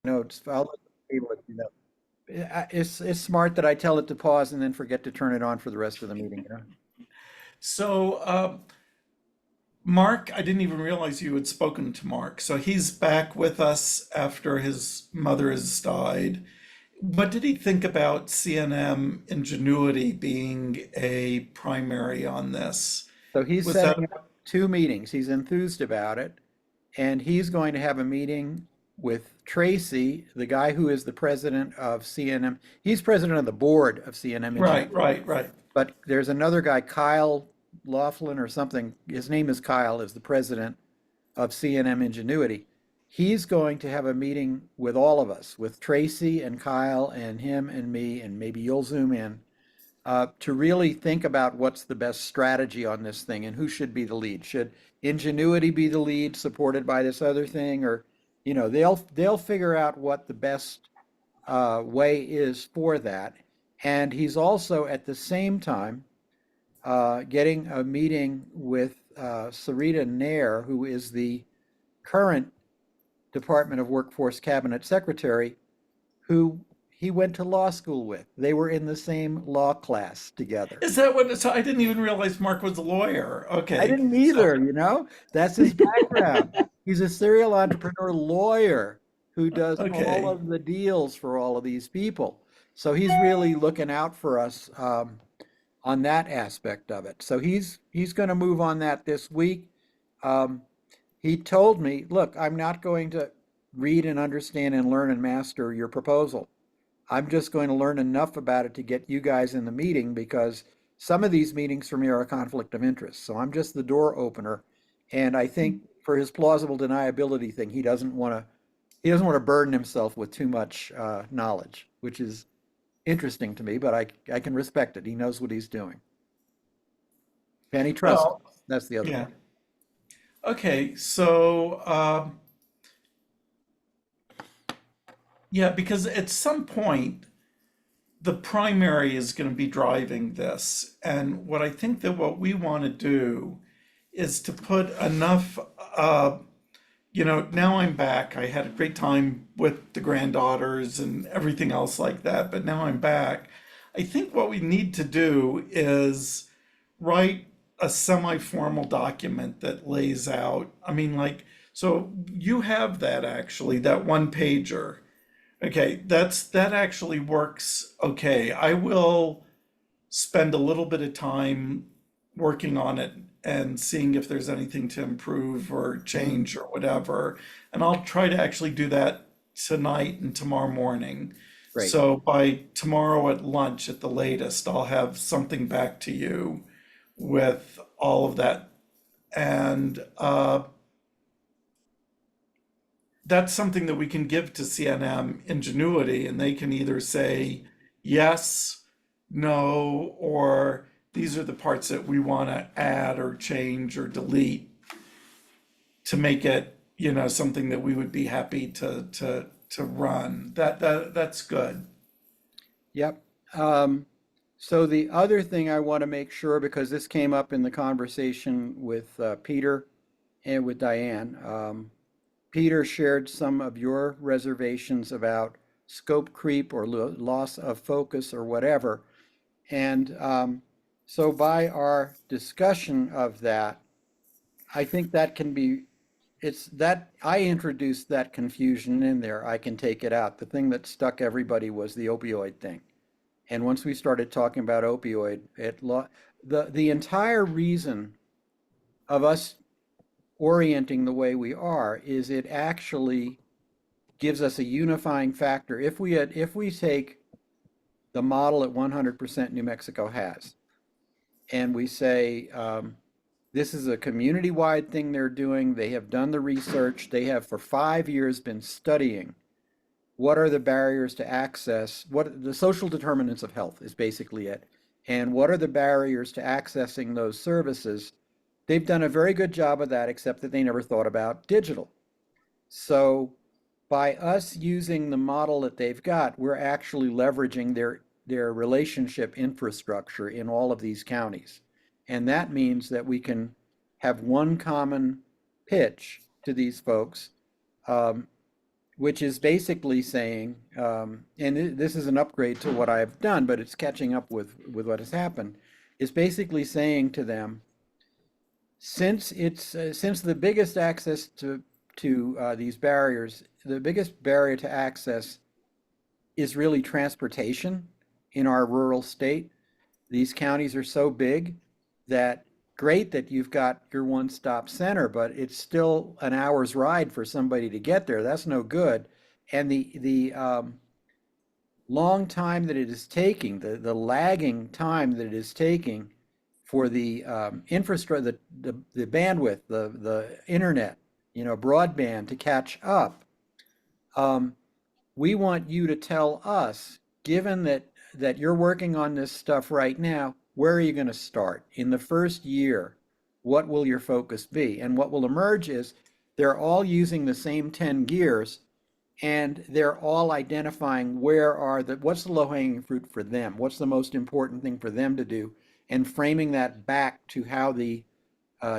notes. I'll let people let you know. It's smart that I tell it to pause and then forget to turn it on for the rest of the meeting, you know? So, Mark, I didn't even realize you had spoken to Mark. So he's back with us after his mother has died. What did he think about CNM Ingenuity being a primary on this? So he's Was that setting up two meetings. He's enthused about it, and he's going to have a meeting with Tracy, the guy who is the president of CNM. He's president of the board of CNM right, Engineering. right, right. But there's another guy, Kyle Laughlin or something. His name is Kyle, is the president of CNM Ingenuity. He's going to have a meeting with all of us, with Tracy and Kyle and him and me, and maybe you'll zoom in, to really think about what's the best strategy on this thing and who should be the lead. Should Ingenuity be the lead, supported by this other thing, or they'll figure out what the best way is for that. And he's also at the same time getting a meeting with Sarita Nair, who is the current Department of Workforce Cabinet Secretary, who he went to law school with. They were in the same law class together. Is that what? So I didn't even realize Mark was a lawyer. I Okay. didn't So, either, you know? That's his background. He's a serial entrepreneur lawyer who does all okay. of the deals for all of these people. So he's really looking out for us on that aspect of it. So he's going to move on that this week. Um, he told me, look, I'm not going to read and understand and learn and master your proposal. I'm just going to learn enough about it to get you guys in the meeting because some of these meetings for me are a conflict of interest. So I'm just the door opener. And I think for his plausible deniability thing, he doesn't want to burden himself with too much knowledge, which is interesting to me, but I can respect it. He knows what he's doing. And he trusts Well, us. That's the other yeah. part. Okay. So, yeah, because at some point, the primary is going to be driving this. And what I think that what we want to do is to put enough, now I'm back. I had a great time with the granddaughters and everything else like that, but now I'm back. I think what we need to do is write a semi-formal document that lays out, I mean, like, so you have that actually, that one pager. Okay, that actually works okay. I will spend a little bit of time working on it and seeing if there's anything to improve or Mhm. change or whatever. And I'll try to actually do that tonight and tomorrow morning. Great. So by tomorrow at lunch at the latest, I'll have something back to you with all of that. And that's something that we can give to CNM Ingenuity, and they can either say yes, no, or these are the parts that we want to add or change or delete to make it, something that we would be happy to run. That's good. Yep. So the other thing I want to make sure, because this came up in the conversation with Peter and with Diane, Peter shared some of your reservations about scope creep or loss of focus or whatever. And so by our discussion of that, I think that can be, it's that I introduced that confusion in there. I can take it out. The thing that stuck everybody was the opioid thing. And once we started talking about opioid, the entire reason of us orienting the way we are is it actually gives us a unifying factor. If we take the model that 100% New Mexico has, and we say this is a community-wide thing they're doing. They have done the research. They have for 5 years been studying what are the barriers to access, what the social determinants of health is basically it, and what are the barriers to accessing those services. They've done a very good job of that, except that they never thought about digital. So by us using the model that they've got, we're actually leveraging their relationship infrastructure in all of these counties. And that means that we can have one common pitch to these folks, um, which is basically saying, this is an upgrade to what I've done, but it's catching up with what has happened, is basically saying to them, since the biggest access to these barriers, the biggest barrier to access is really transportation in our rural state. These counties are so big that great that you've got your one-stop center, but it's still an hour's ride for somebody to get there. That's no good. And the long time that it is taking, the lagging time that it is taking for the infrastructure, the bandwidth, the internet, broadband to catch up. We want you to tell us, given that you're working on this stuff right now, where are you going to start? In the first year, what will your focus be? And what will emerge is they're all using the same 10 gears, and they're all identifying what's the low-hanging fruit for them? What's the most important thing for them to do? And framing that back to how the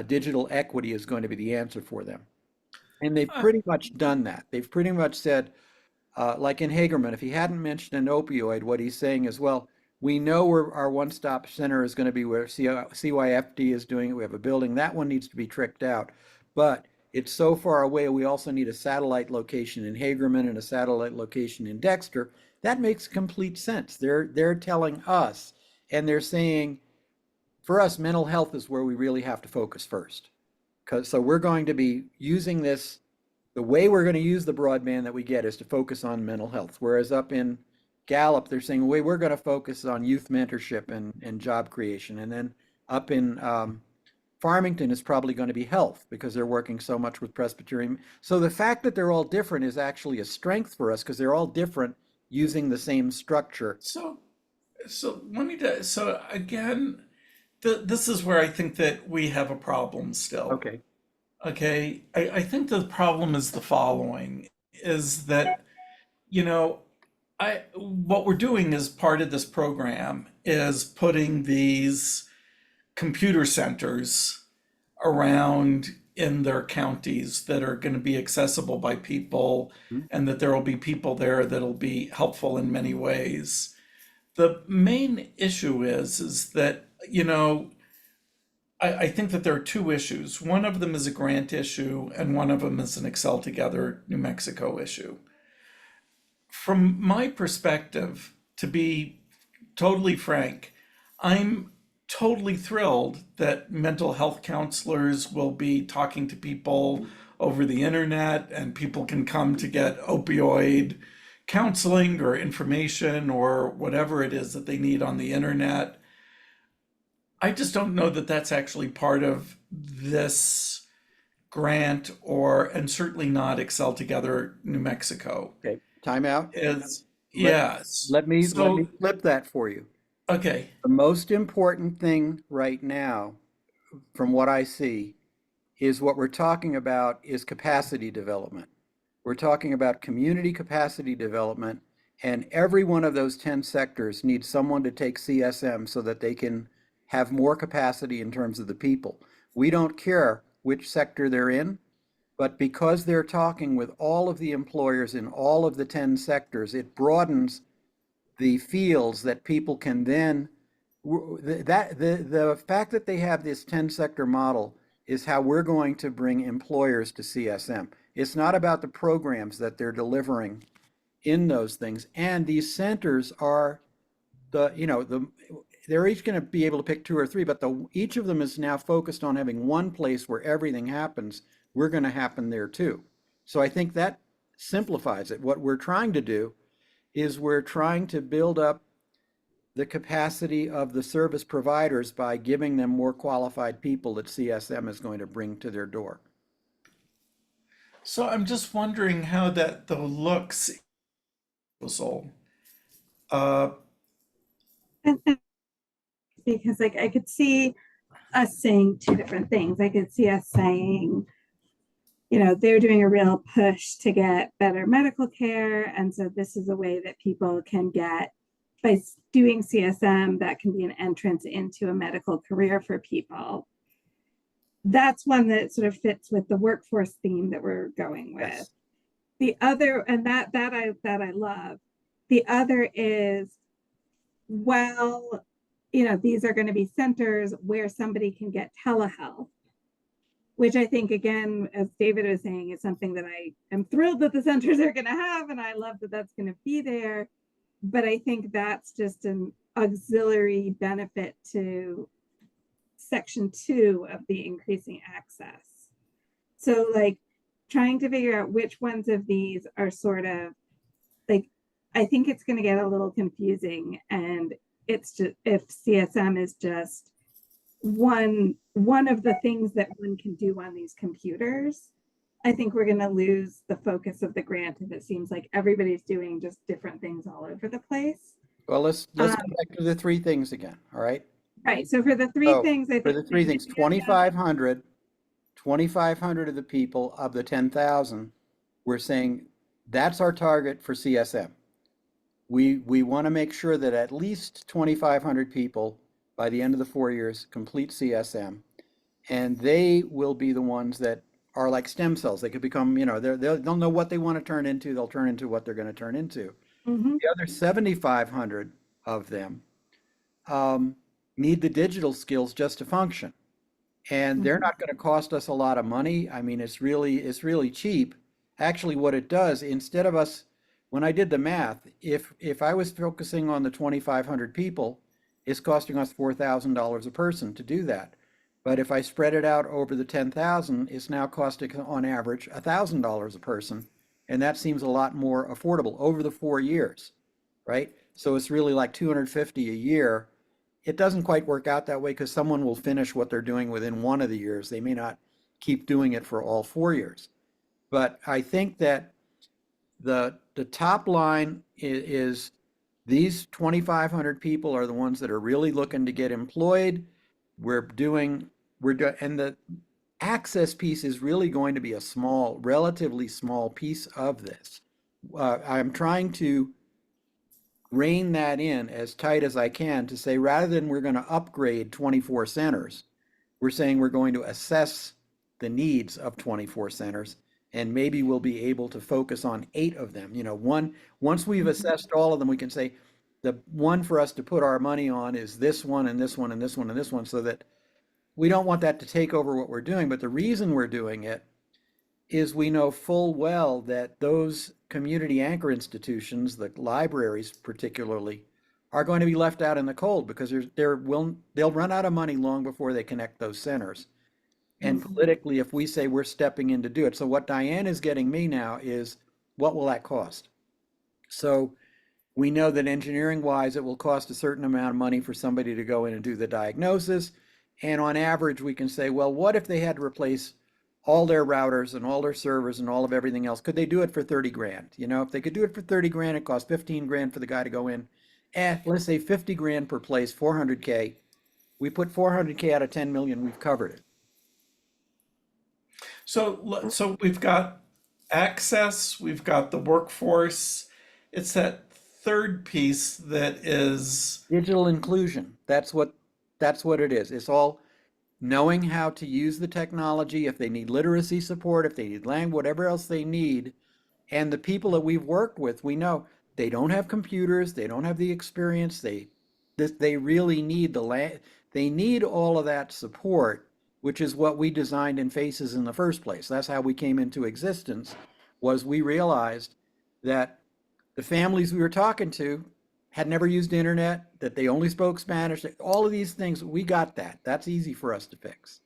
digital equity is going to be the answer for them. And they've Uh, pretty much done that. They've pretty much said, like in Hagerman, if he hadn't mentioned an opioid, what he's saying is, well, we know where our one-stop center is going to be, where CYFD is doing it. We have a building. That one needs to be tricked out. But it's so far away, we also need a satellite location in Hagerman and a satellite location in Dexter. That makes complete sense. They're telling us, and they're saying, for us, mental health is where we really have to focus first. So we're going to be using this, the way we're going to use the broadband that we get is to focus on mental health. Whereas up in Gallup, they're saying, the way we're going to focus on youth mentorship and job creation. And then up in Farmington is probably going to be health because they're working so much with Presbyterian. So the fact that they're all different is actually a strength for us because they're all different using the same structure. so, so let me, so again, this is where I think that we have a problem still. Okay. Okay. I think the problem is the following, is that, you know, what we're doing as part of this program is putting these computer centers around in their counties that are going to be accessible by people, and that there will be people there that'll be helpful in many ways. The main issue is that, I think that there are two issues. One of them is a grant issue, and one of them is an ExcelTogether New Mexico issue. From my perspective, to be totally frank, I'm totally thrilled that mental health counselors will be talking to people over the internet, and people can come to get opioid counseling or information or whatever it is that they need on the internet. I just don't know that that's actually part of this grant, and certainly not ExcelTogether New Mexico. Okay. Time out. Is Let, Yes. let me So, flip that for you. okay. The most important thing right now, from what I see, is what we're talking about is capacity development. We're talking about community capacity development, and every one of those 10 sectors needs someone to take CSM so that they can have more capacity in terms of the people. We don't care which sector they're in, but because they're talking with all of the employers in all of the 10 sectors, it broadens the fields that people can then, the fact that they have this 10 sector model is how we're going to bring employers to CSM. It's not about the programs that they're delivering in those things. And these centers are they're each going to be able to pick two or three, but each of them is now focused on having one place where everything happens. We're going to happen there too. So I think that simplifies it. What we're trying to do is we're trying to build up the capacity of the service providers by giving them more qualified people that CSM is going to bring to their door. So I'm just wondering how that though looks. Proposal. Uh, And because like I could see us saying two different things. I could see us saying, they're doing a real push to get better medical care. And so this is a way that people can get, by doing CSM, that can be an entrance into a medical career for people. That's one that sort of fits with the workforce theme that we're going with. Yes. the other, and that I love. The other is, well, these are going to be centers where somebody can get telehealth, which I think, again, as David was saying, is something that I am thrilled that the centers are going to have, and I love that that's going to be there. But I think that's just an auxiliary benefit to section 2 of the increasing access. So, like, trying to figure out which ones of these are sort of like, I think it's going to get a little confusing, and it's just, if CSM is just one of the things that one can do on these computers, I think we're going to lose the focus of the grant if it seems like everybody's doing just different things all over the place. Well, let's Um, go back to the three things again, all right? right. So for the three So things, I for think the three things, CSM, 2,500 of the people of the 10,000, we're saying that's our target for CSM. We want to make sure that at least 2,500 people by the end of the 4 years complete CSM, and they will be the ones that are like stem cells. They could become, they'll know what they want to turn into. They'll turn into what they're going to turn into. mhm, The other 7,500 of them need the digital skills just to function. And they're mhm, not going to cost us a lot of money. I mean, it's really cheap. Actually, what it does, instead of us, when I did the math, if I was focusing on the 2,500 people, it's costing us $4,000 a person to do that. But if I spread it out over the 10,000, it's now costing on average $1,000 a person, and that seems a lot more affordable over the 4 years, right? So it's really like 250 a year. It doesn't quite work out that way because someone will finish what they're doing within one of the years. They may not keep doing it for all 4 years. But I think that the top line is these 2,500 people are the ones that are really looking to get employed. And the access piece is really going to be a relatively small piece of this. I'm trying to rein that in as tight as I can to say rather than we're going to upgrade 24 centers, we're saying we're going to assess the needs of 24 centers and maybe we'll be able to focus on 8 of them. Once we've mhm, assessed all of them, we can say the one for us to put our money on is this one and this one and this one and this one, so that we don't want that to take over what we're doing. But the reason we're doing it is we know full well that those community anchor institutions, the libraries particularly, are going to be left out in the cold because they'll run out of money long before they connect those centers. And mhm, politically, if we say we're stepping in to do it, so what Diane is getting me now is what will that cost? So we know that engineering wise, it will cost a certain amount of money for somebody to go in and do the diagnosis. And on average, we can say, well, what if they had to replace all their routers and all their servers and all of everything else? Could they do it for 30 grand? If they could do it for 30 grand, it costs 15 grand for the guy to go in. Let's say 50 grand per place, 400K. We put 400K out of 10 million, we've covered it. So we've got access, we've got the workforce. It's that third piece that is, Digital inclusion, that's what it is. It's all knowing how to use the technology, if they need literacy support, if they need language, whatever else they need. And the people that we've worked with, we know they don't have computers, they don't have the experience, they really need they need all of that support, which is what we designed in Faces in the first place. That's how we came into existence, was we realized that the families we were talking to had never used internet, that they only spoke Spanish, all of these things, we got that. That's easy for us to fix.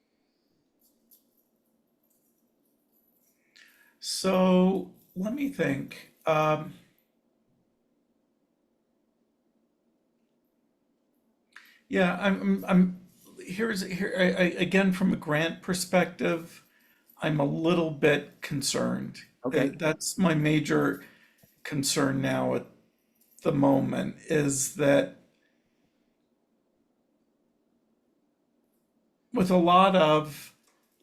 so let me think. Yeah, again, from a grant perspective, I'm a little bit concerned. Okay. That's my major concern now at the moment is that with a lot of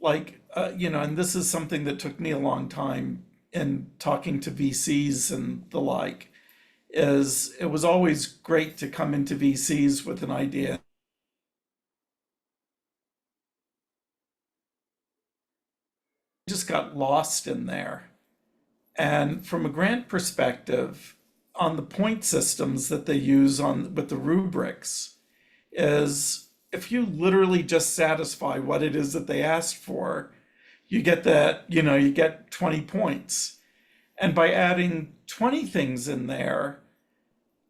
and this is something that took me a long time in talking to VCs and the like, is it was always great to come into VCs with an idea, just got lost in there. And from a grant perspective, on the point systems that they use on with the rubrics, is if you literally just satisfy what it is that they asked for, you get that, you get 20 points. And by adding 20 things in there,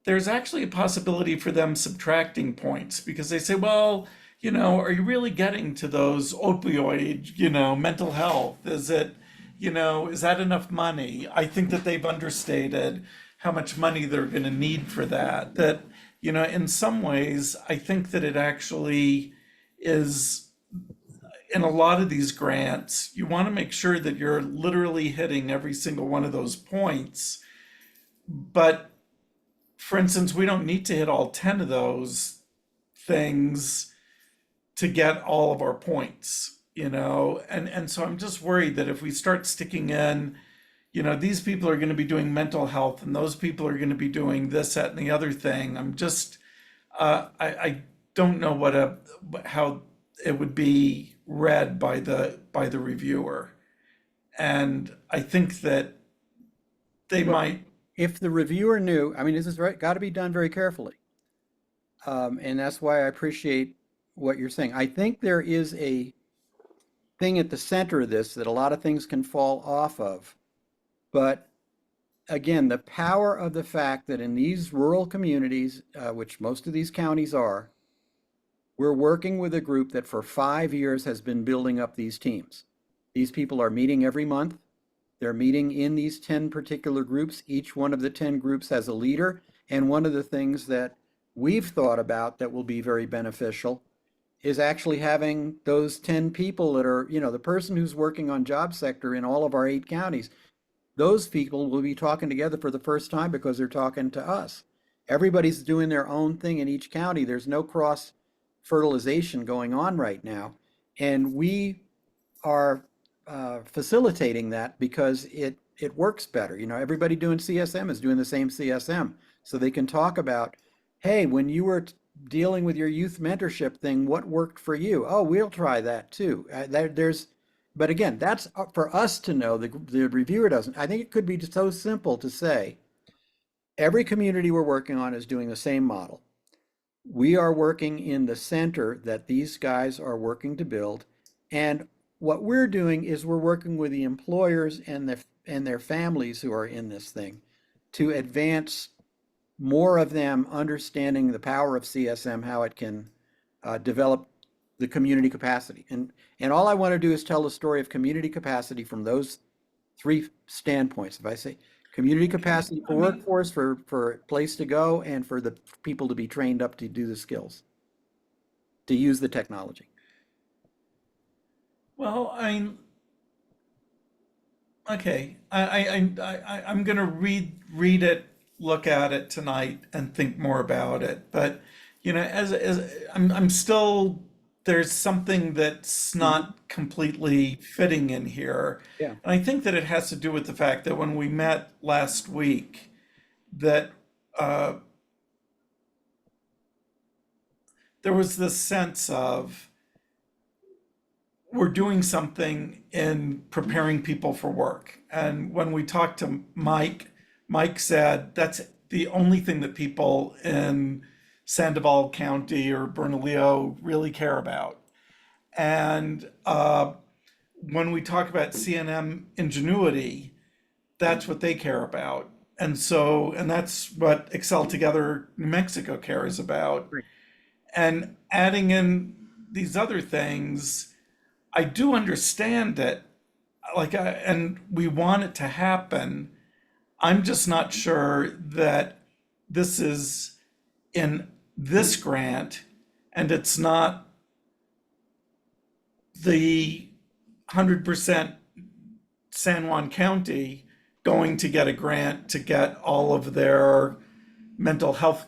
there's actually a possibility for them subtracting points because they say, well, are you really getting to those opioid, mental health? Is that enough money? I think that they've understated how much money they're going to need for that. That, in some ways, I think that it actually is in a lot of these grants, you want to make sure that you're literally hitting every single one of those points. But for instance, we don't need to hit all 10 of those things to get all of our points, and so I'm just worried that if we start sticking in, these people are going to be doing mental health and those people are going to be doing this, that, and the other thing. I'm just, I don't know how it would be read by the reviewer. And I think that they Well, might, if the reviewer knew, I mean, this is right, got to be done very carefully. And that's why I appreciate what you're saying. I think there is a thing at the center of this that a lot of things can fall off of. But again, the power of the fact that in these rural communities, which most of these counties are, we're working with a group that for 5 years has been building up these teams. These people are meeting every month. They're meeting in these 10 particular groups. Each one of the 10 groups has a leader. And one of the things that we've thought about that will be very beneficial is actually having those 10 people that are, the person who's working on job sector in all of our 8 counties, those people will be talking together for the first time because they're talking to us. Everybody's doing their own thing in each county. There's no cross fertilization going on right now. And we are facilitating that because it works better. Everybody doing CSM is doing the same CSM. So they can talk about, hey, when you were dealing with your youth mentorship thing, what worked for you? Oh, we'll try that too. But again, that's for us to know. The reviewer doesn't. I think it could be so simple to say, every community we're working on is doing the same model. We are working in the center that these guys are working to build. And what we're doing is we're working with the employers and their families who are in this thing to advance more of them understanding the power of CSM, how it can develop the community capacity. And all I want to do is tell the story of community capacity from those 3 standpoints. If I say community capacity for workforce, for a place to go, and for the people to be trained up to do the skills, to use the technology. well, okay, I'm gonna read it, look at it tonight, and think more about it. But as I'm still, there's something that's not completely fitting in here, Yeah. and I think that it has to do with the fact that when we met last week, that there was this sense of we're doing something in preparing people for work. And when we talked to Mike, Mike said that's the only thing that people in Sandoval County or Bernalillo really care about. And when we talk about CNM ingenuity, that's what they care about. And that's what ExcelTogether New Mexico cares about. Right. And adding in these other things, I do understand it, and we want it to happen. I'm just not sure that this is in this grant, and it's not the 100% San Juan County going to get a grant to get all of their mental health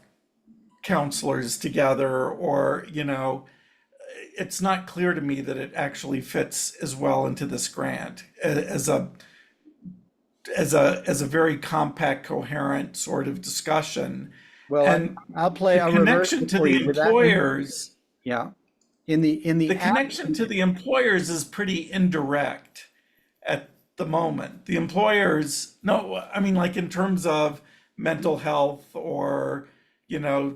counselors together, or it's not clear to me that it actually fits as well into this grant as a very compact, coherent sort of discussion. Well, And I'll the reverse connection it to for the you with that. employers, Yeah. In the the app, connection to the employers is pretty indirect at the moment. The employers, no, I mean, like in terms of mental health or,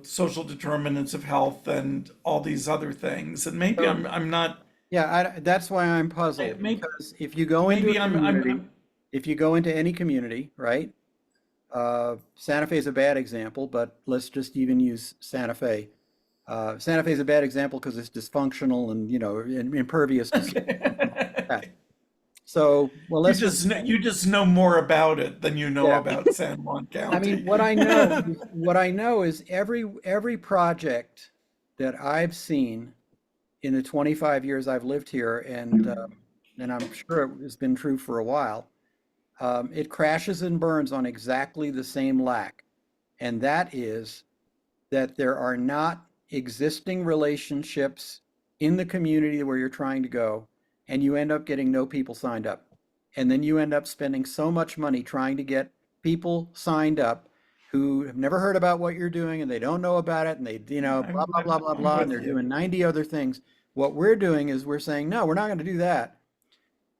social determinants of health and all these other things. And maybe So, I'm not, yeah, that's why I'm puzzled, maybe, because if you go into a maybe community, I'm, if you go into any community, right? Santa Fe is a bad example, but let's just even use Santa Fe. Santa Fe is a bad example because it's dysfunctional and, impervious to that. So, well, let's just you just know more about it than you know yeah. about San Juan I mean, County. what I know is every project that I've seen in the 25 years I've lived here, and I'm sure it has been true for a while. It crashes and burns on exactly the same lack, and that is that there are not existing relationships in the community where you're trying to go, and you end up getting no people signed up. And then you end up spending so much money trying to get people signed up who have never heard about what you're doing and they don't know about it and they, blah, blah, blah, blah, I'm blah, and with they're you. doing 90 other things. What we're doing is we're saying, no, we're not going to do that.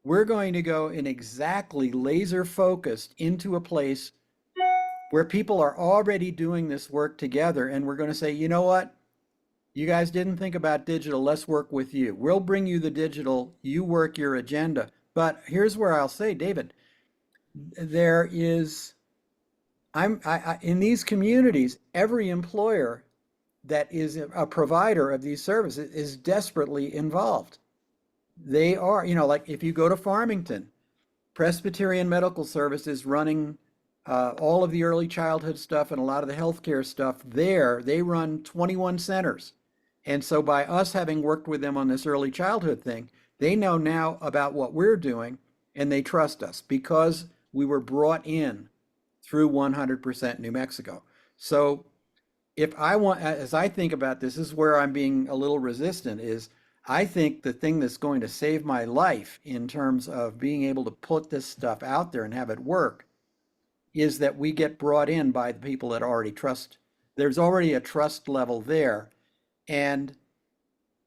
We're going to go in exactly laser focused into a place where people are already doing this work together. And we're going to say, you know what? You guys didn't think about digital. Let's work with you. We'll bring you the digital. You work your agenda. But here's where I'll say, David, there is, in these communities, every employer that is a provider of these services is desperately involved. They are, like if you go to Farmington, Presbyterian Medical Services running all of the early childhood stuff and a lot of the healthcare stuff there. They run 21 centers. And so by us having worked with them on this early childhood thing, they know now about what we're doing and they trust us because we were brought in through 100% New Mexico. So if I want, as I think about this is where I'm being a little resistant is I think the thing that's going to save my life in terms of being able to put this stuff out there and have it work is that we get brought in by the people that already trust. There's already a trust level there, and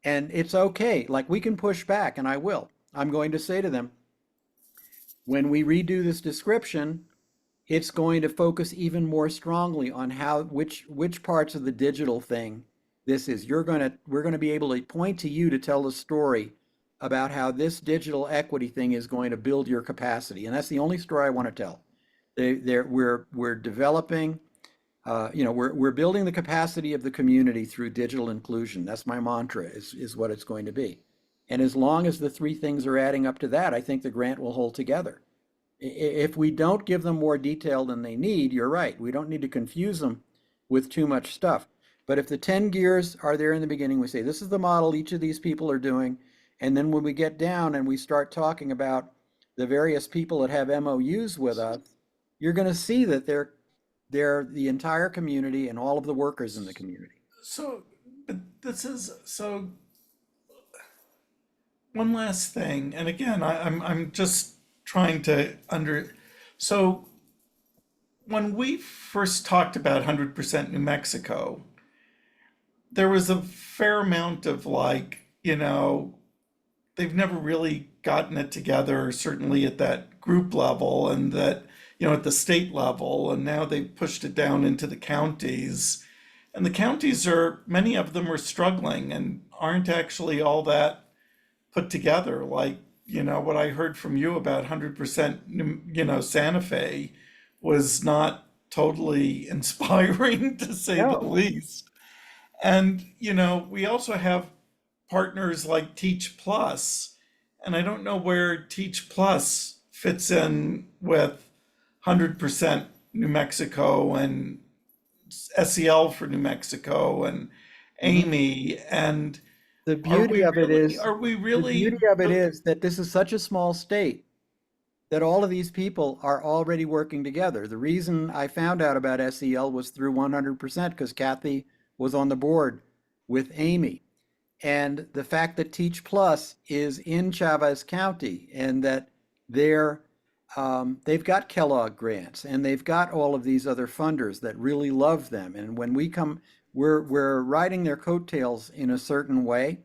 it's okay. Like we can push back, and I will. I'm going to say to them, when we redo this description, it's going to focus even more strongly on how which parts of the digital thing this is. We're going to be able to point to you to tell the story about how this digital equity thing is going to build your capacity, and that's the only story I want to tell. We're developing, we're building the capacity of the community through digital inclusion. That's my mantra, is what it's going to be. And as long as the three things are adding up to that, I think the grant will hold together. If we don't give them more detail than they need, you're right. We don't need to confuse them with too much stuff. But if the 10 gears are there in the beginning, we say, this is the model each of these people are doing. And then when we get down and we start talking about the various people that have MOUs with us, you're going to see that they're the entire community and all of the workers in the community. So, but this is so. One last thing, and again, I'm just trying to under. So, when we first talked about 100% New Mexico, there was a fair amount of like, they've never really gotten it together, certainly at that group level, and that, at the state level, and now they've pushed it down into the counties. And the counties many of them are struggling and aren't actually all that put together. Like, what I heard from you about 100%, Santa Fe was not totally inspiring to say the No, least. And, we also have partners like Teach Plus, and I don't know where Teach Plus fits in with 100% New Mexico and SEL for New Mexico and mhm. Amy. And The are beauty we of it really, is, are we the beauty really, of it is that this is such a small state that all of these people are already working together. The reason I found out about SEL was through 100% because Kathy was on the board with Amy. And the fact that Teach Plus is in Chavez County and that they're they've got Kellogg grants and they've got all of these other funders that really love them. And when we come, we're riding their coattails in a certain way.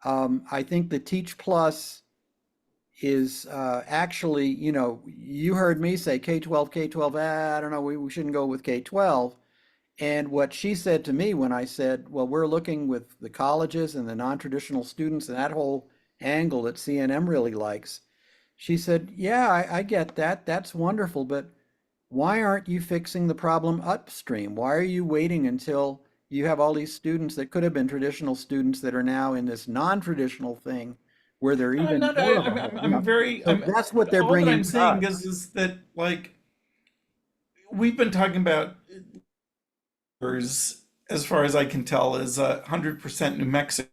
I think the Teach Plus is actually, you heard me say K-12, K-12, I don't know, we shouldn't go with K-12. And what she said to me when I said, well, we're looking with the colleges and the non-traditional students and that whole angle that CNM really likes, she said, yeah, I get that. That's wonderful, but why aren't you fixing the problem upstream? Why are you waiting until you have all these students that could have been traditional students that are now in this non-traditional thing where they're I'm even not. more of a I'm very. So that's what they're All that I'm bringing to saying us. is that like we've been talking about as far as I can tell, is 100% New Mexico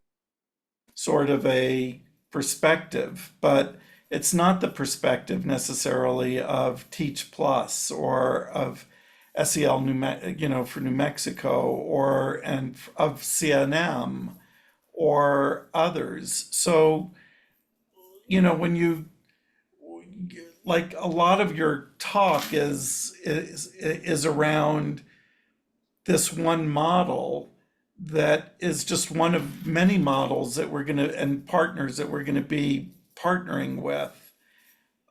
sort of a perspective, but it's not the perspective necessarily of Teach Plus or of SEL for New Mexico or and of CNM or others. So, when you like a lot of your talk is around this one model that is just one of many models that we're going to and partners that we're going to be partnering with.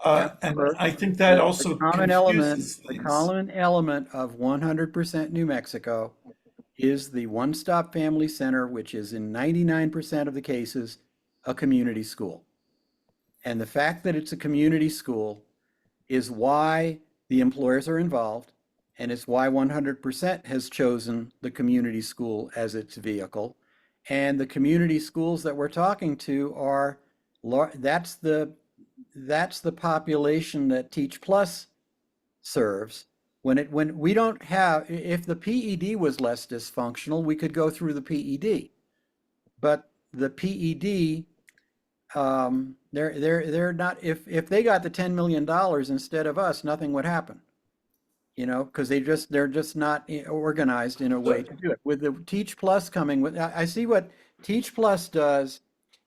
Yeah, And or I think that also confuses the things. common element of 100% New Mexico is the one-stop family center, which is in 99% of the cases a community school. And the fact that it's a community school is why the employers are involved, and it's why 100% has chosen the community school as its vehicle. And the community schools that we're talking to are that's the population that Teach Plus serves. When we don't have, if the PED was less dysfunctional, we could go through the PED. But the PED, they're not. If they got the $10 million instead of us, nothing would happen. Because they're just not organized in a way So, to do it. With the Teach Plus coming, I see what Teach Plus does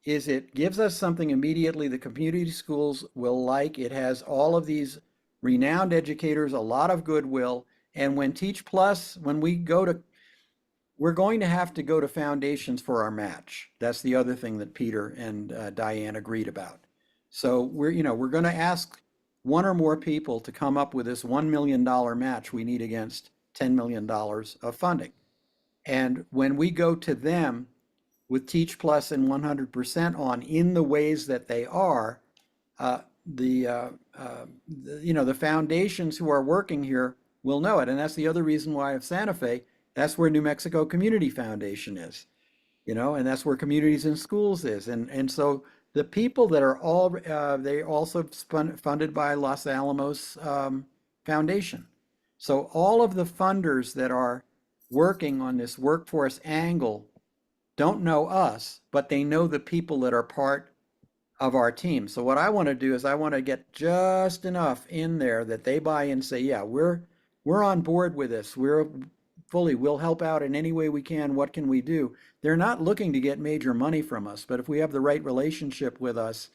is it gives us something immediately the community schools will like. It has all of these renowned educators, a lot of goodwill. And when Teach Plus, when we're going to have to go to foundations for our match. That's the other thing that Peter and Diane agreed about. So we're going to ask one or more people to come up with this $1 million match we need against $10 million of funding. And when we go to them with Teach Plus and 100% on in the ways that they are, uh, the foundations who are working here will know it. And that's the other reason why of Santa Fe, that's where New Mexico Community Foundation is, and that's where Communities in Schools is. And so the people that are they also funded by Los Alamos Foundation. So all of the funders that are working on this workforce angle don't know us, but they know the people that are part of our team. So what I want to do is I want to get just enough in there that they buy in and say, yeah, we're on board with this. We'll help out in any way we can. What can we do? They're not looking to get major money from us, but if we have the right relationship with us,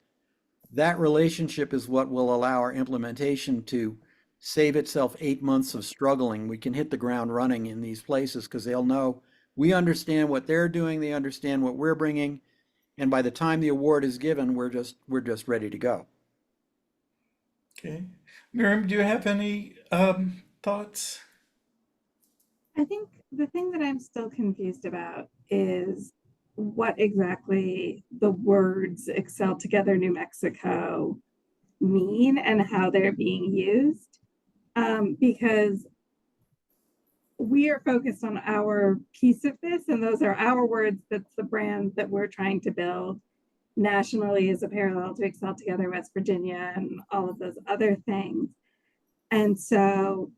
that relationship is what will allow our implementation to save itself 8 months of struggling. We can hit the ground running in these places because they'll know we understand what they're doing, they understand what we're bringing, and by the time the award is given, we're just ready to go. okay. Miriam, do you have any thoughts? I think the thing that I'm still confused about is what exactly the words Excel Together New Mexico mean and how they're being used. Because we are focused on our piece of this, and those are our words. That's the brand that we're trying to build nationally as a parallel to Excel Together West Virginia and all of those other things. And so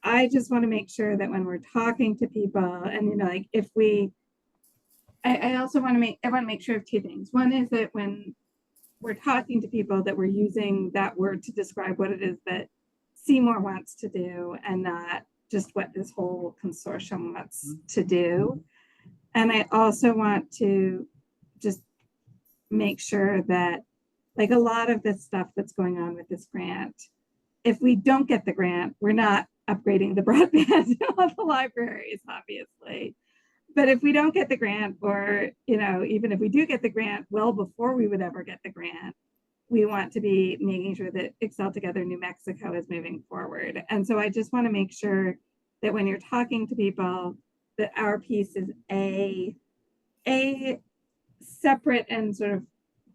I just want to make sure that when we're talking to people, and like if I also want to make sure of two things. One is that when we're talking to people, that we're using that word to describe what it is that Seymour wants to do, and not just what this whole consortium wants to do. And I also want to just make sure that, like, a lot of this stuff that's going on with this grant, if we don't get the grant, we're not upgrading the broadband of the libraries, obviously. But if we don't get the grant, or even if we do get the grant well before we would ever get the grant, we want to be making sure that Excel Together New Mexico is moving forward. And so I just want to make sure that when you're talking to people, that our piece is a separate and sort of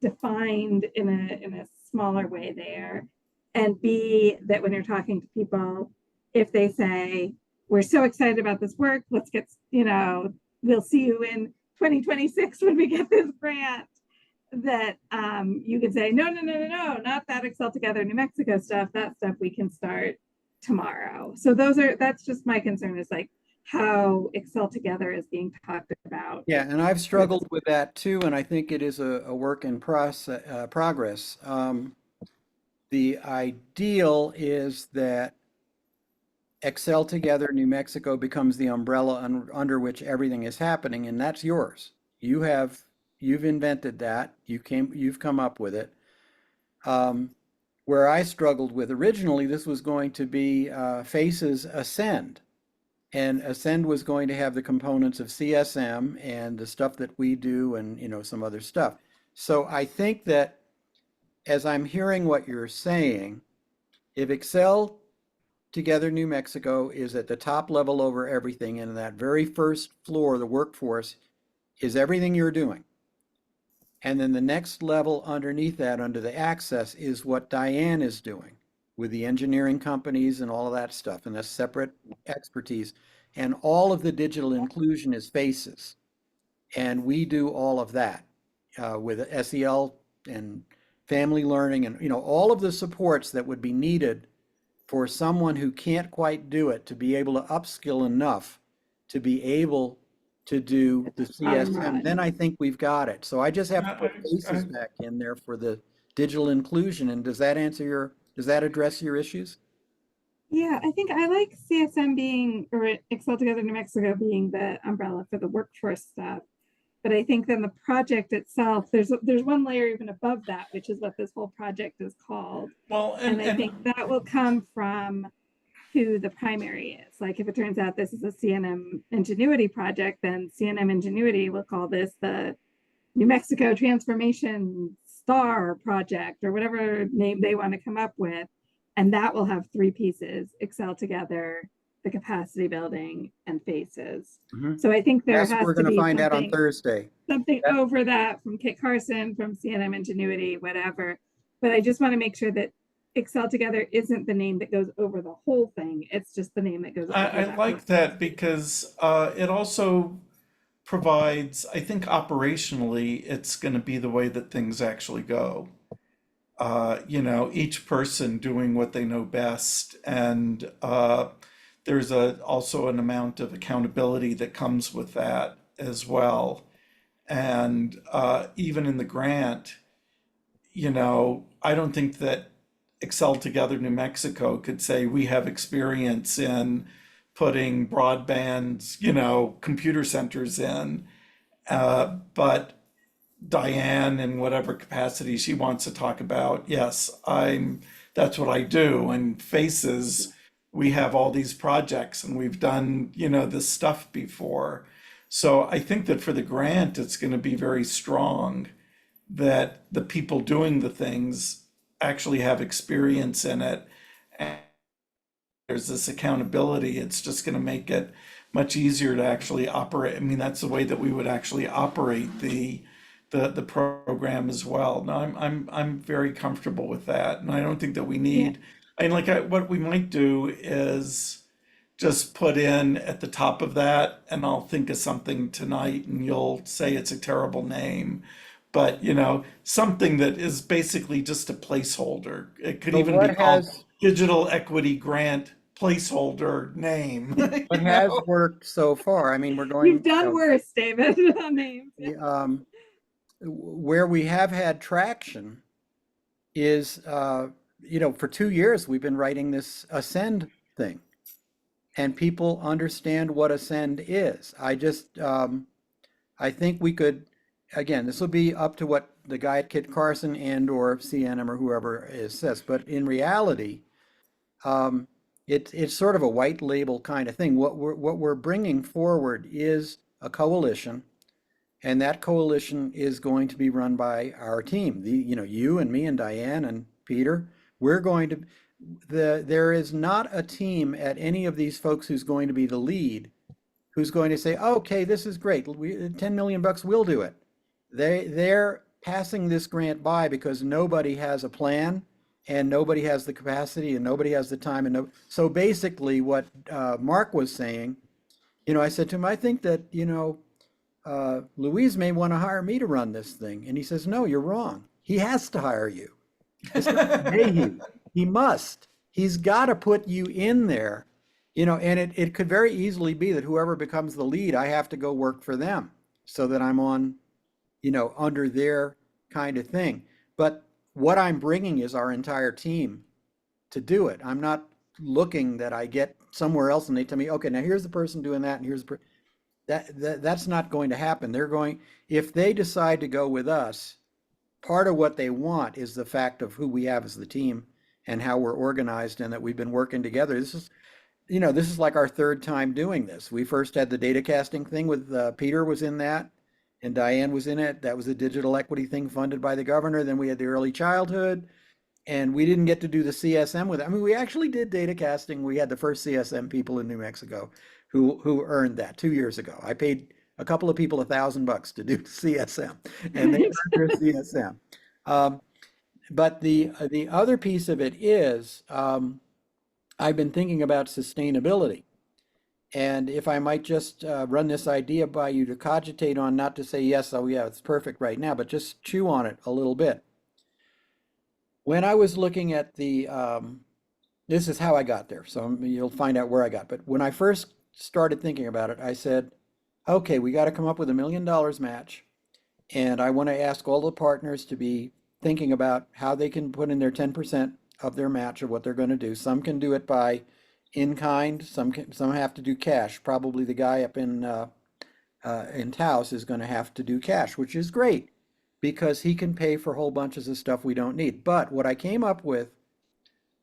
defined in a smaller way there, and B, that when you're talking to people, if they say we're so excited about this work, let's get, we'll see you in 2026 when we get this grant, that you could say no, not that Excel Together New Mexico stuff. That stuff we can start tomorrow. So that's just my concern, is like how Excel Together is being talked about. Yeah, and I've struggled with that too, and I think it is a work in progress. The ideal is that Excel Together New Mexico becomes the umbrella under which everything is happening, and that's yours. You've invented that. You've come up with it. Um, where I struggled with originally, this was going to be Faces Ascend. And Ascend was going to have the components of CSM and the stuff that we do and, some other stuff. So I think that as I'm hearing what you're saying, if Excel Together New Mexico is at the top level over everything, and that very first floor, the workforce, is everything you're doing. And then the next level underneath that, under the access, is what Diane is doing with the engineering companies and all of that stuff, and a separate expertise. And all of the digital inclusion is Faces. And we do all of that with SEL and family learning and, all of the supports that would be needed for someone who can't quite do it to be able to upskill enough to be able to do the CSM. Then I think we've got it. So I just have to put Faces back in there for the digital inclusion. And does that address your issues? Yeah, I think I like CSM being, or Excel Together New Mexico being the umbrella for the workforce stuff. But I think then the project itself, there's one layer even above that, which is what this whole project is called. Well, And I think that will come from who the primary is. Like if it turns out this is a CNM Ingenuity project, then CNM Ingenuity will call this the New Mexico Transformation Star Project, or whatever name they want to come up with. And that will have three pieces: Excel Together, the capacity building, and Faces. Mhm. So I think there That's what has we're to going to be find out on Thursday. something That- over that from Kit Carson, from CNM Ingenuity, whatever. But I just want to make sure that Excel Together isn't the name that goes over the whole thing. It's just the name that goes over I that. like that because it also provides, I think operationally, it's going to be the way that things actually go. Each person doing what they know best, and there's also an amount of accountability that comes with that as well. And even in the grant, I don't think that Excel Together New Mexico could say we have experience in putting broadband, computer centers in. But Diane, in whatever capacity she wants to talk about, yes, that's what I do. And Faces, we have all these projects and we've done, this stuff before. So I think that for the grant, it's going to be very strong that the people doing the things actually have experience in it. And there's this accountability. It's just going to make it much easier to actually operate. I mean, that's the way that we would actually operate the program as well. No, I'm very comfortable with that, and I don't think that we need. I mean, what we might do is just put in at the top of that, and I'll think of something tonight, and you'll say it's a terrible name, but something that is basically just a placeholder. It could But even be called Digital Equity Grant placeholder name. what has worked so far? I mean, we're going. You've done worse, David, on names. Where we have had traction is, for 2 years we've been writing this Ascend thing, and people understand what Ascend is. I think we could, again, this will be up to what the guy at Kit Carson and or CNM or whoever is says, but in reality, it's sort of a white label kind of thing. What we're bringing forward is a coalition And that coalition is going to be run by our team. You and me and Diane and Peter, we're going to, there is not a team at any of these folks who's going to be the lead, who's going to say, okay, this is great. 10 million bucks, we'll do it. They're passing this grant by because nobody has a plan and nobody has the capacity and nobody has the time. And no, so basically what Mark was saying, I said to him, I think that, Louise may want to hire me to run this thing. And he says, no, you're wrong. He has to hire you. May he must. He's got to put you in there, and it could very easily be that whoever becomes the lead, I have to go work for them so that I'm on, under their kind of thing. But what I'm bringing is our entire team to do it. I'm not looking that I get somewhere else and they tell me, okay, now here's the person doing that and here's the that's not going to happen. If they decide to go with us, part of what they want is the fact of who we have as the team and how we're organized and that we've been working together. This is like our third time doing this. We first had the data casting thing with Peter was in that and Diane was in it. That was a digital equity thing funded by the governor. Then we had the early childhood and we didn't get to do the CSM with it. I mean, we actually did data casting. We had the first CSM people in New Mexico who earned that 2 years ago. I paid a couple of people $1,000 to do CSM, and they earned their CSM. But the other piece of it is I've been thinking about sustainability. And if I might just run this idea by you to cogitate on, not to say yes, oh yeah, it's perfect right now, but just chew on it a little bit. When I was looking at this is how I got there, so you'll find out where I got. But when I first started thinking about it, I said, okay, we got to come up with $1 million match. And I want to ask all the partners to be thinking about how they can put in their 10% of their match of what they're going to do. Some can do it by in kind, some have to do cash. Probably the guy up in Taos is going to have to do cash, which is great because he can pay for whole bunches of stuff we don't need. But what I came up with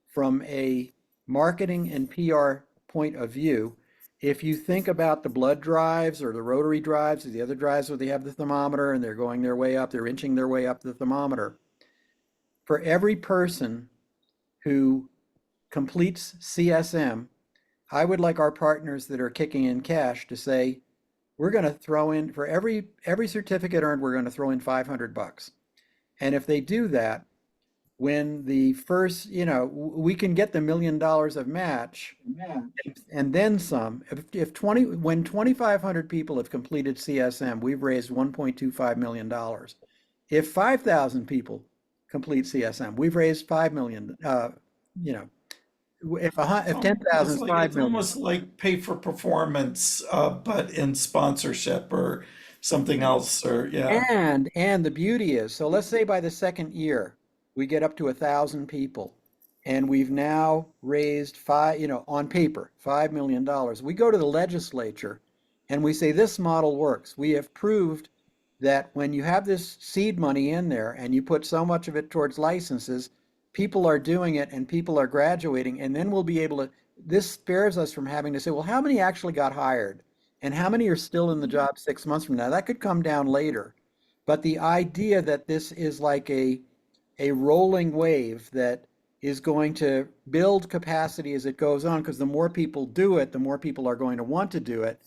from a marketing and PR point of view, if you think about the blood drives or the rotary drives or the other drives where they have the thermometer and they're going their way up, they're inching their way up the thermometer, for every person who completes CSM, I would like our partners that are kicking in cash to say, we're going to throw in, for every certificate earned, we're going to throw in $500. And if they do that, when the first, we can get the $1 million of match and then some. When 2,500 people have completed CSM, we've raised $1.25 million. If 5,000 people complete CSM, we've raised $5 million. If 10,000 is 5 It's million. almost like pay for performance, but in sponsorship or something else, or yeah. And the beauty is, so let's say by the second year, we get up to 1,000 people and we've now raised on paper, $5 million. We go to the legislature and we say, this model works. We have proved that when you have this seed money in there and you put so much of it towards licenses, people are doing it and people are graduating, and then we'll be able to, this spares us from having to say, well, how many actually got hired and how many are still in the job 6 months from now? That could come down later. But the idea that this is like a rolling wave that is going to build capacity as it goes on, because the more people do it, the more people are going to want to do it.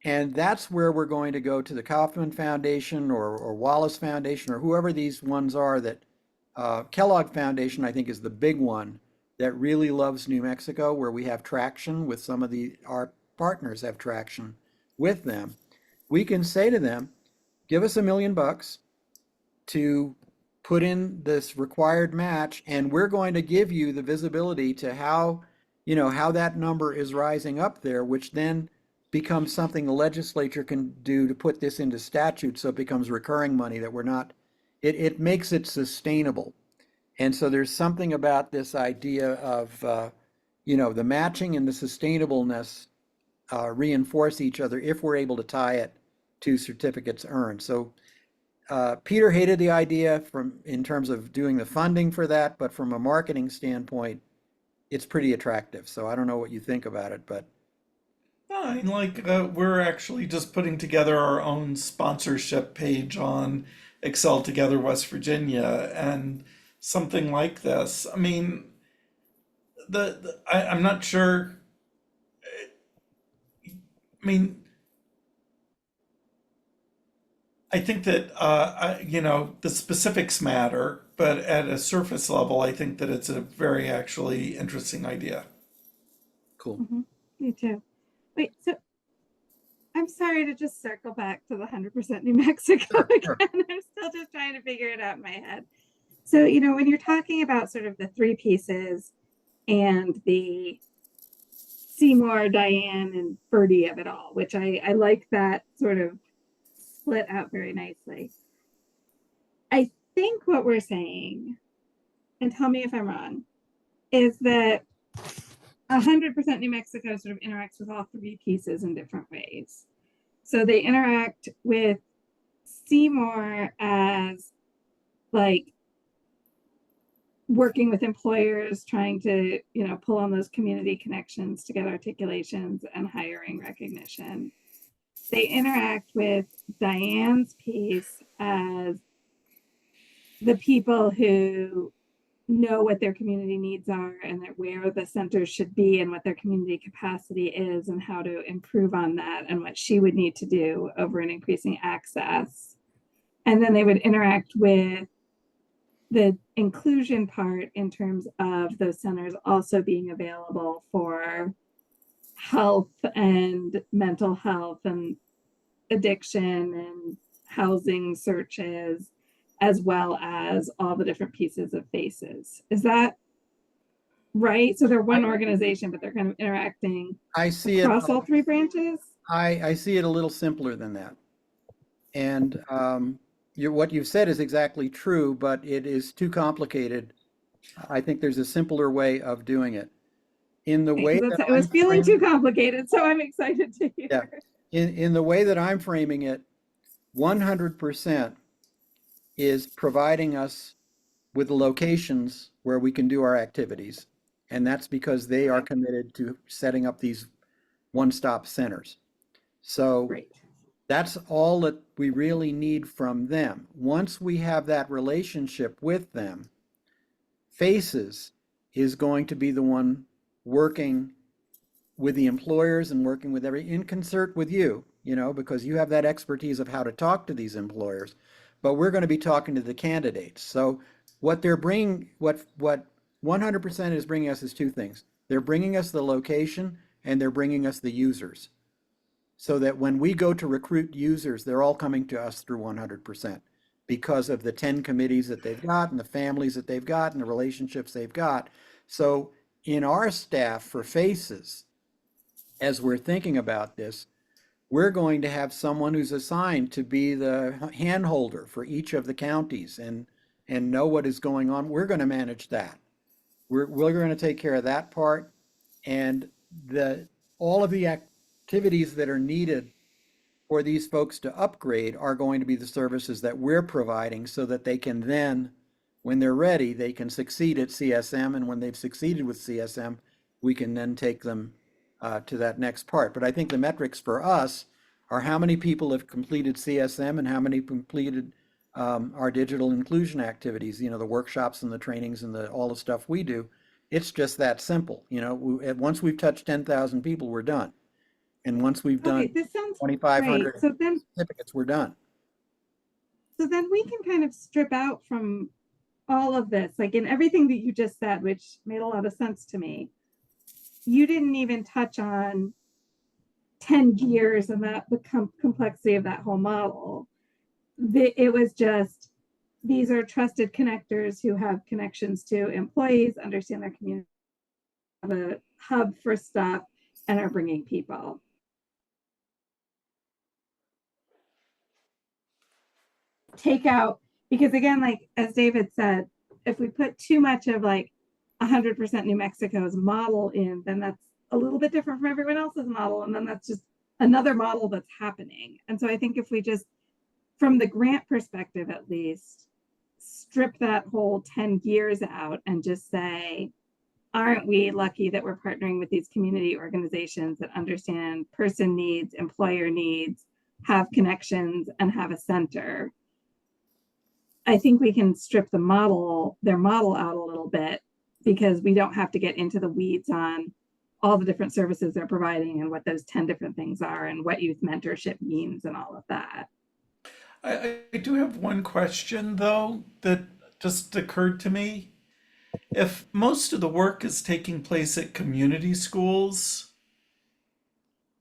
And that's where we're going to go to the Kauffman Foundation or Wallace Foundation or whoever these ones are that Kellogg Foundation, I think, is the big one that really loves New Mexico, where we have traction with some of our partners have traction with them. We can say to them, give us $1 million to put in this required match, and we're going to give you the visibility to how that number is rising up there, which then becomes something the legislature can do to put this into statute so it becomes recurring money that we're not, it makes it sustainable. And so there's something about this idea of, the matching and the sustainableness reinforce each other if we're able to tie it to certificates earned. So Peter hated the idea in terms of doing the funding for that, but from a marketing standpoint, it's pretty attractive. So I don't know what you think about it, but. No, Yeah, and like we're actually just putting together our own sponsorship page on Excel Together West Virginia and something like this. I mean, I'm not sure. I mean, I think that the specifics matter, but at a surface level, I think that it's a very actually interesting idea. Cool. Mhm. Me too. Wait, so I'm sorry to just circle back to the 100% New Mexico Sure, again. sure. I'm still just trying to figure it out in my head. So, you know, when you're talking about sort of the three pieces and the Seymour, Diane, and Birdie of it all, which I like that sort of split out very nicely. I think what we're saying, and tell me if I'm wrong, is that 100% New Mexico sort of interacts with all three pieces in different ways. So they interact with Seymour as like working with employers, trying to, you know, pull on those community connections to get articulations and hiring recognition. They interact with Diane's piece as the people who know what their community needs are and that where the centers should be and what their community capacity is and how to improve on that and what she would need to do over an increasing access. And then they would interact with the inclusion part in terms of those centers also being available for health and mental health and addiction and housing searches, as well as all the different pieces of faces. Is that right? So they're one organization, but they're kind of interacting I see it. across all three branches? I see it a little simpler than that. And what you've said is exactly true, but it is too complicated. I think there's a simpler way of doing it. In the way Because that it was I'm feeling too framing, complicated, so I'm excited to yeah, hear. in the way that I'm framing it, 100% is providing us with the locations where we can do our activities. And that's because they are Okay, committed to setting up these one-stop centers. So great. that's all that we really need from them. Once we have that relationship with them, Faces is going to be the one working with the employers and working with in concert with you, because you have that expertise of how to talk to these employers. But we're going to be talking to the candidates. So what 100% is bringing us is two things. They're bringing us the location and they're bringing us the users. So that when we go to recruit users, they're all coming to us through 100% because of the 10 committees that they've got and the families that they've got and the relationships they've got. So in our staff for Faces, as we're thinking about this, we're going to have someone who's assigned to be the handholder for each of the counties and know what is going on. We're going to manage that. We're going to take care of that part, and the all of the activities that are needed for these folks to upgrade are going to be the services that we're providing so that they can then, when they're ready, they can succeed at CSM. And when they've succeeded with CSM, we can then take them to that next part. But I think the metrics for us are how many people have completed CSM and how many completed our digital inclusion activities, the workshops and the trainings and all the stuff we do. It's just that simple. Once we've touched 10,000 people, we're done. And once we've Okay, done this sounds great. 2,500 certificates, we're done. So then we can kind of strip out from all of this, like in everything that you just said, which made a lot of sense to me. You didn't even touch on 10 gears and that the complexity of that whole model. It was just these are trusted connectors who have connections to employees, understand their community, have a hub for stuff, and are bringing people. Take out, because again, like as David said, if we put too much of like 100% New Mexico's model in, then that's a little bit different from everyone else's model. And then that's just another model that's happening. And so I think if we just, from the grant perspective at least, strip that whole 10 gears out and just say, aren't we lucky that we're partnering with these community organizations that understand person needs, employer needs, have connections, and have a center? I think we can strip their model out a little bit, because we don't have to get into the weeds on all the different services they're providing and what those 10 different things are and what youth mentorship means and all of that. I do have one question though that just occurred to me. If most of the work is taking place at community schools,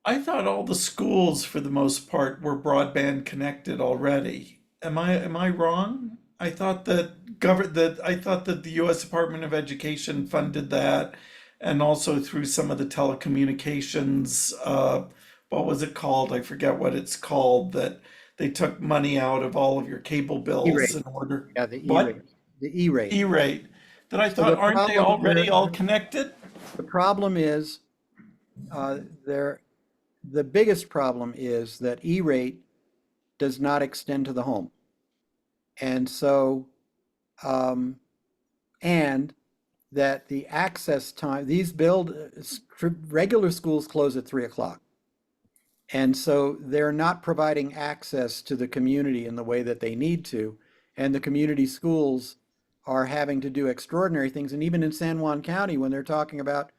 I thought all the schools for the most part were broadband connected already. Am I wrong? I thought that the US Department of Education funded that, and also through some of the telecommunications, what was it called? I forget what it's called, that they took money out of all of your cable bills E-rate, in order. yeah, the What? E-rate, the E-rate. E-rate. That I So thought, aren't they already all connected? the problem is, there, the biggest problem is that E-rate does not extend to the home. And so, um, and that the access time, regular schools close at 3 o'clock. And so they're not providing access to the community in the way that they need to. And the community schools are having to do extraordinary things. And even in San Juan County, when they're talking about,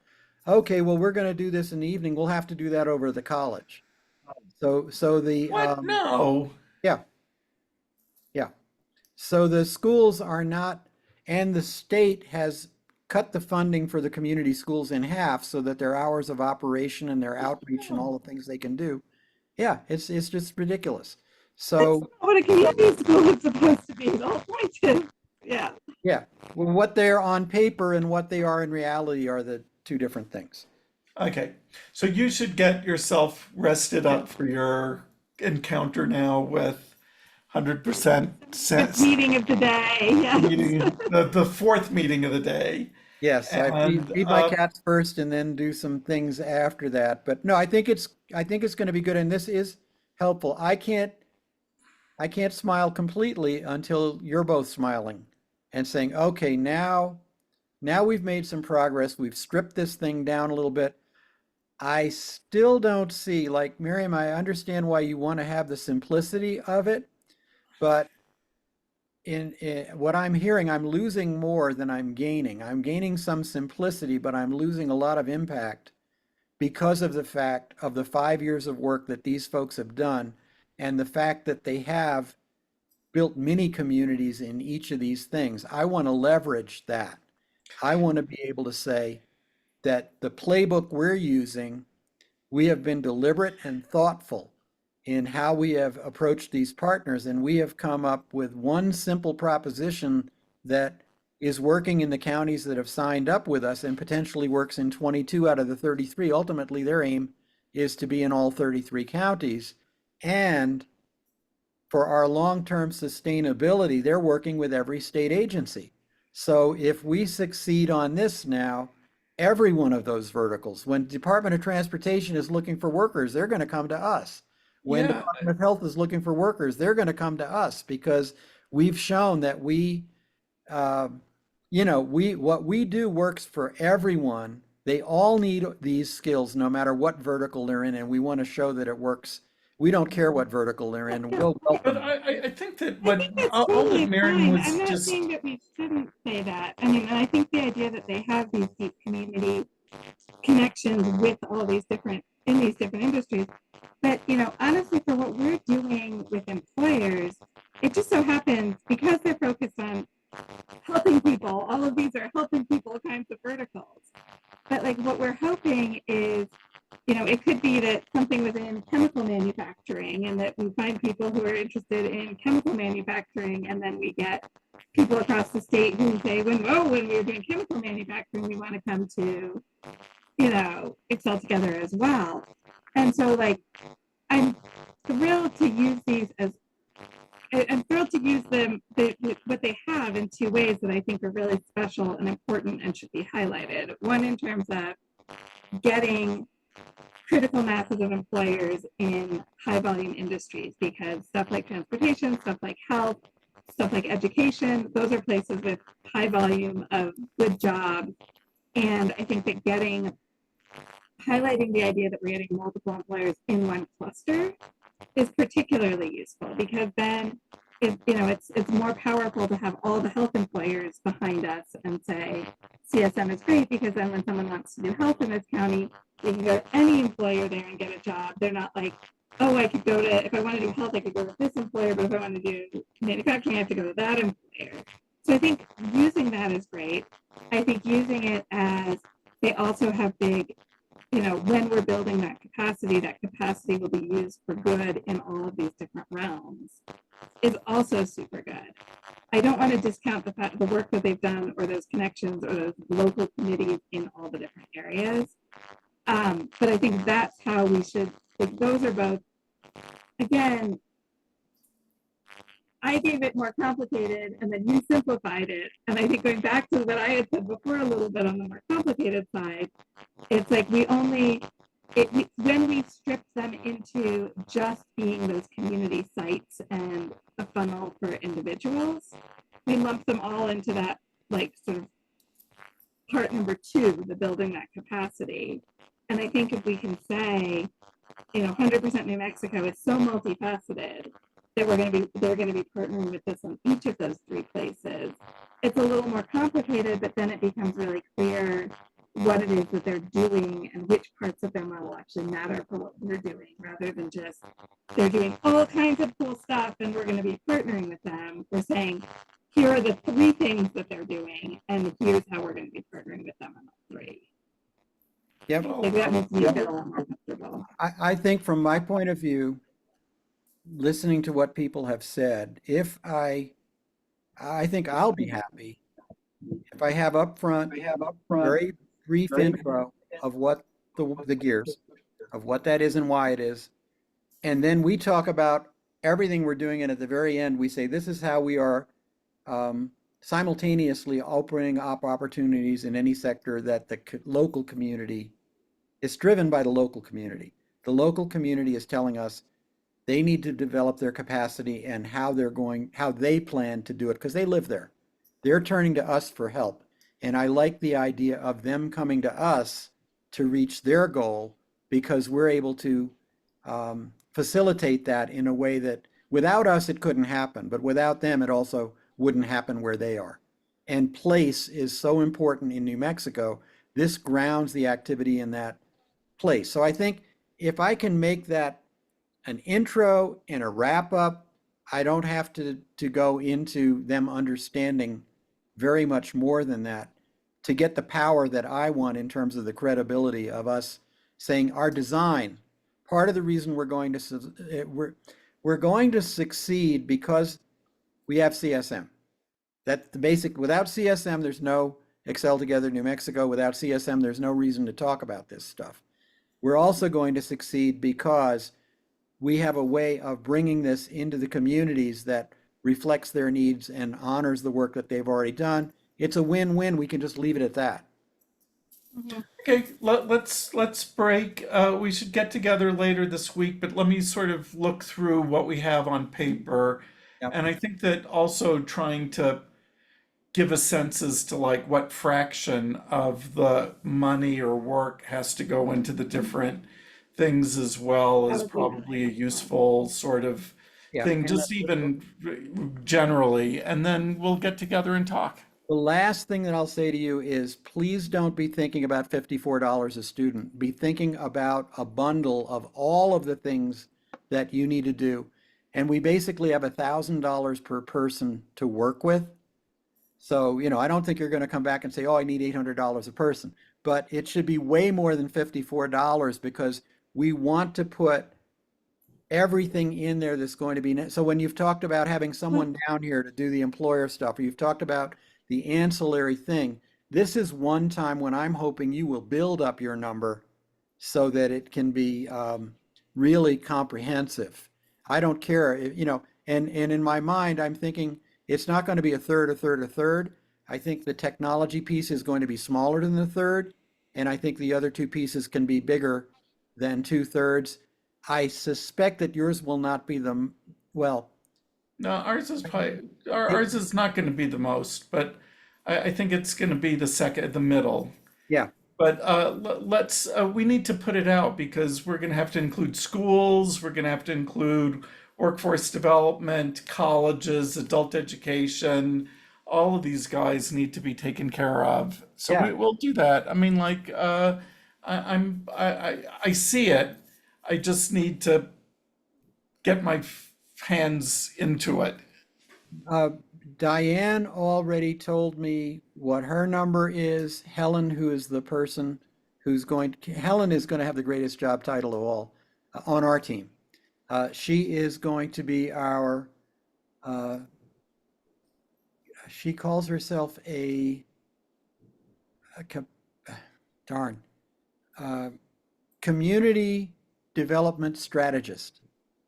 okay, well, we're going to do this in the evening, we'll have to do that over at the college. What? No. Yeah, yeah. So the schools are not, and the state has cut the funding for the community schools in half so that their hours of operation and their outreach and all the things they can do. Yeah, it's just ridiculous. That's So not what a community school is supposed to be. The whole point is, yeah. yeah, well, what they're on paper and what they are in reality are the two different things. Okay. So you should get yourself rested up for your encounter now with 100% The meeting of the day, yes. meeting, the fourth meeting of the day. Yes, I And feed my cats first and then do some things after that. But no, I think it's going to be good, and this is helpful. I can't smile completely until you're both smiling and saying, okay, now we've made some progress. We've stripped this thing down a little bit. I still don't see, like Miriam, I understand why you want to have the simplicity of it, but in what I'm hearing, I'm losing more than I'm gaining. I'm gaining some simplicity, but I'm losing a lot of impact because of the fact of the 5 years of work that these folks have done, and the fact that they have built mini communities in each of these things. I want to leverage that. I want to be able to say that the playbook we're using, we have been deliberate and thoughtful in how we have approached these partners, and we have come up with one simple proposition that is working in the counties that have signed up with us and potentially works in 22 out of the 33. Ultimately, their aim is to be in all 33 counties. And for our long-term sustainability, they're working with every state agency. So if we succeed on this now, every one of those verticals, when Department of Transportation is looking for workers, they're going to come to us. When yeah, Department of Health is looking for workers, they're going to come to us because we've shown that uh, what we do works for everyone. They all need these skills, no matter what vertical they're in, and we want to show that it works. We don't care what vertical they're in. We'll but welcome them. I think that I what think that's all that totally Miriam fine. was I'm not just saying that we shouldn't say that. I mean, and I think the idea that they have these deep community connections with all these different in these different industries. But honestly, for what we're doing with employers, it just so happens because they're focused on helping people. All of these are helping people kinds of verticals. But like what we're hoping is, it could be that something within chemical manufacturing and that we find people who are interested in chemical manufacturing, and then we get people across the state who say, when we're doing chemical manufacturing, we want to come to, ExcelTogether as well. And so like I'm thrilled to use these as I'm thrilled to use them, what they have, in two ways that I think are really special and important and should be highlighted. One, in terms of getting critical masses of employers in high volume industries, because stuff like transportation, stuff like health, stuff like education, those are places with high volume of good jobs And I think that highlighting the idea that we're getting multiple employers in one cluster is particularly useful, because then it's more powerful to have all the health employers behind us and say CSM is great, because then when someone wants to do health in this county, they can go to any employer there and get a job. They're not like, oh, I could go to, if I want to do health, I could go to this employer, but if I want to do manufacturing, I have to go to that employer. So I think using that is great. I think using it as they also have big, when we're building that capacity will be used for good in all of these different realms, is also super good. I don't want to discount the work that they've done, or those connections, or those local committees in all the different areas. But I think that's how we should, like, those are both, again, I gave it more complicated and then you simplified it. And I think going back to what I had said before a little bit on the more complicated side, it's like when we strip them into just being those community sites and a funnel for individuals, we lump them all into that, like, sort of part number 2, the building that capacity. And I think if we can say, 100% New Mexico is so multifaceted that they're going to be partnering with us on each of those 3 places. It's a little more complicated, but then it becomes really clear what it is that they're doing and which parts of their model actually matter for what we're doing, rather than just they're doing all kinds of cool stuff and we're going to be partnering with them. We're saying, here are the 3 things that they're doing, and here's how we're going to be partnering with them on all 3. Yep. Like, that makes me feel a lot more comfortable. I think from my point of view, listening to what people have said, I think I'll be happy if I have upfront very brief intro of what the gears, of what that is and why it is. And then we talk about everything we're doing. And at the very end, we say, this is how we are simultaneously opening up opportunities in any sector that the local community is driven by the local community. The local community is telling us they need to develop their capacity and how they plan to do it, because they live there. They're turning to us for help. And I like the idea of them coming to us to reach their goal, because we're able to facilitate that in a way that without us it couldn't happen, but without them it also wouldn't happen where they are. And place is so important in New Mexico. This grounds the activity in that place. So I think if I can make that an intro and a wrap up, I don't have to go into them understanding very much more than that to get the power that I want in terms of the credibility of us saying our design. Part of the reason we're going to succeed because we have CSM. That's the basic. Without CSM, there's no ExcelTogether New Mexico. Without CSM, there's no reason to talk about this stuff. We're also going to succeed because we have a way of bringing this into the communities that reflects their needs and honors the work that they've already done. It's a win-win. We can just leave it at that. Okay, let's break. We should get together later this week, but let me sort of look through what we have on paper. Yep. And I think that also trying to give a sense as to like what fraction of the money or work has to go into the different things as well is probably a useful sort of Yeah. thing, And just even generally, and then we'll get together and talk. the last thing that I'll say to you is please don't be thinking about $54 a student. Be thinking about a bundle of all of the things that you need to do. And we basically have $1,000 per person to work with. So, I don't think you're going to come back and say, oh, I need $800 a person. But it should be way more than $54, because we want to put everything in there that's going to be. So when you've talked about having someone down here to do the employer stuff, or you've talked about the ancillary thing, this is one time when I'm hoping you will build up your number so that it can be really comprehensive. I don't care, and in my mind, I'm thinking it's not going to be a third, a third, a third. I think the technology piece is going to be smaller than the third, and I think the other 2 pieces can be bigger than 2/3. I suspect that yours will not be well. No, ours is not going to be the most, but I think it's going to be the middle. Yeah, But let's we need to put it out because we're going to have to include schools, we're going to have to include workforce development, colleges, adult education. All of these guys need to be taken care of. So yeah. we'll do that. I mean, like I see it. I just need to get my hands into it. Uh, Diane already told me what her number is. Helen, who is the person Helen is going to have the greatest job title of all on our team. She is going to be uh, she calls herself a darn, uh, community development strategist.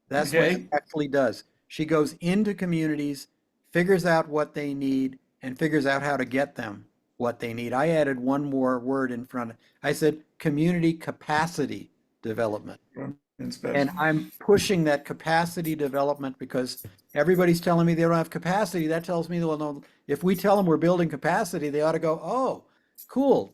That's what she Okay. actually does. She goes into communities, figures out what they need, and figures out how to get them what they need. I added one more word in front. I said community capacity development. And I'm pushing that capacity development because everybody's telling me they don't have capacity. That tells me, well, no, if we tell them we're building capacity, they ought to go, oh, cool.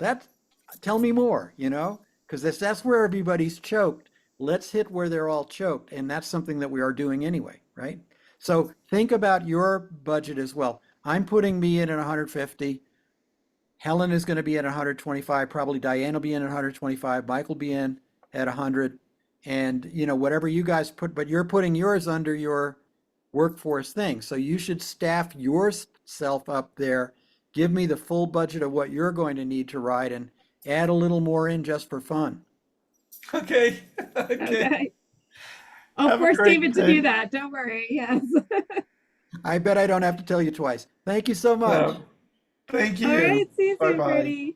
Tell me more, because that's where everybody's choked. Let's hit where they're all choked. And that's something that we are doing anyway, right? So think about your budget as well. I'm putting me in at 150. Helen is going to be at 125. Probably Diane will be in at 125. Mike will be in at 100. And, whatever you guys put, but you're putting yours under your workforce thing. So you should staff yourself up there. Give me the full budget of what you're going to need to ride and add a little more in just for fun. Okay. Okay. Okay. I'll Have a force great David to do day. that. Don't worry. Yes. I bet I don't have to tell you twice. Thank you so much. No, thank All right. you. See you Bye soon, bye. Freddie.